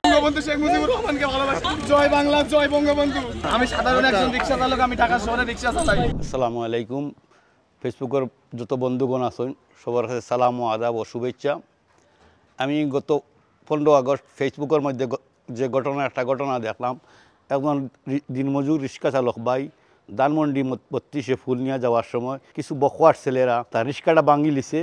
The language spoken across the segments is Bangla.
বঙ্গবন্ধু শেখ মুজিবুর রহমানকে ভালোবাসি। জয় বাংলা, জয় বঙ্গবন্ধু। আমি সাধারণ একজন রিক্সা চালক, আমি ঢাকা শহরে রিক্সা চালাই। আসসালামু আলাইকুম। ফেসবুকের যত বন্ধুগণ আছেন সবার কাছে সালাম ও আদাব ও শুভেচ্ছা। আমি গত 15 আগস্ট ফেসবুকের মধ্যে যে একটা ঘটনা দেখলাম, একজন দিনমজুর রিক্সা চালক ভাই ধানমন্ডি 32-এ ফুল নিয়ে যাওয়ার সময় কিছু বকওয়ার ছেলেরা তার রিক্সাটা ভাঙি লিছে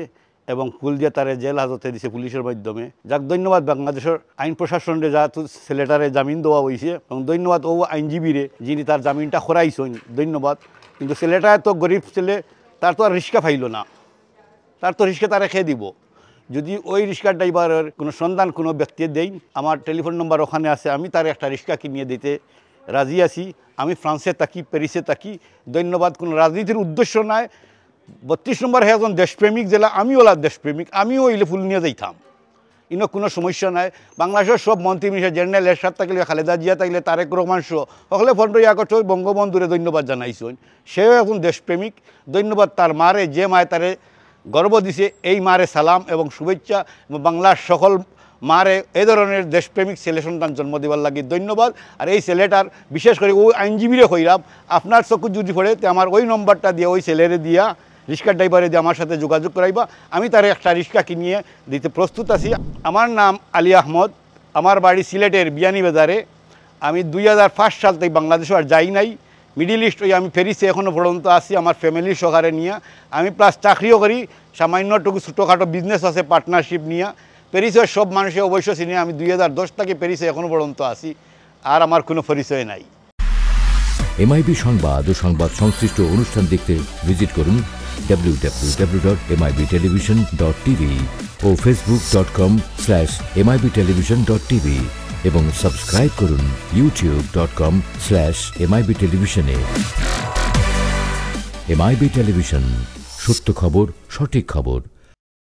এবং ফুল দিয়ে তারে জেল হাজতে দিছে পুলিশের মাধ্যমে। যাক ধন্যবাদ বাংলাদেশের আইন প্রশাসনের যা ছেলেটারে জামিন দেওয়া হয়েছে, এবং ধন্যবাদ ও আইনজীবীরে যিনি তার জামিনটা খরাইছেন, ধন্যবাদ। কিন্তু ছেলেটা এত গরিব ছেলে, তার তো আর রিক্সা পাইল না, তার তো রিক্সা তারা খেয়ে দিব। যদি ওই রিক্সার ড্রাইভারের কোনো সন্ধান কোনো ব্যক্তি দেই, আমার টেলিফোন নম্বর ওখানে আছে, আমি তার একটা রিক্সা কিনিয়ে দিতে রাজি আছি। আমি ফ্রান্সে থাকি, প্যারিসে থাকি, ধন্যবাদ। কোনো রাজনীতির উদ্দেশ্য নাই। 32 নম্বর হ্যাঁ একজন দেশপ্রেমিক জেলা, আমিও ওলা দেশপ্রেমিক, আমিও ওইলে ফুল নিয়ে যাইতাম, ইনো কোনো সমস্যা নাই। বাংলাদেশের সব মন্ত্রী মিনিস্টার, জেনারেল এরশাদ থাকলে, খালেদা জিয়া থাকলে, তারেক রহমান সহ সকলে 15 আগস্ট ওই বঙ্গবন্ধুরে ধন্যবাদ জানাইছেন। সেও এখন দেশপ্রেমিক, ধন্যবাদ। তার মারে, যে মায়ে তারে গর্ব দিছে, এই মারে সালাম এবং শুভেচ্ছা। বাংলার সকল মারে এই ধরনের দেশপ্রেমিক ছেলে সন্তান জন্ম দেওয়ার লাগে ধন্যবাদ। আর এই ছেলেটার বিশেষ করে ওই আইনজীবীরে কইরাম, আপনার চক্ষু যদি পড়ে তো আমার ওই নম্বরটা দিয়ে ওই ছেলেরে দিয়া, রিক্সার ড্রাইভারে দিয়ে আমার সাথে যোগাযোগ করাইবা, আমি তার একটা রিক্সা কিনিয়ে দিতে প্রস্তুত আছি। আমার নাম আলী আহমদ, আমার বাড়ি সিলেটের বিয়ানীবাজারে। আমি 2005 সাল থেকে বাংলাদেশে আর যাই নাই। মিডিল ইস্ট ওই আমি প্যারিসে এখনও পর্যন্ত আছি আমার ফ্যামিলির সহকারে নিয়ে। আমি প্লাস চাকরিও করি, সামান্যটুকু ছোটোখাটো বিজনেস আছে পার্টনারশিপ নিয়ে। প্যারিসের সব মানুষের অবশ্য চিনি। আমি 2010 থেকে প্যারিসে এখনও পর্যন্ত আছি, আর আমার কোনো পরিচয় নাই। MIB সংবাদ ও সংবাদ সংশ্লিষ্ট অনুষ্ঠান দেখতে ভিজিট করুন www.mibtelevision.tv ও facebook.com/mibtelevision.tv এবং সাবস্ক্রাইব করুন youtube.com/mibtelevision এ। MIB টেলিভিশন, সত্য খবর, সঠিক খবর।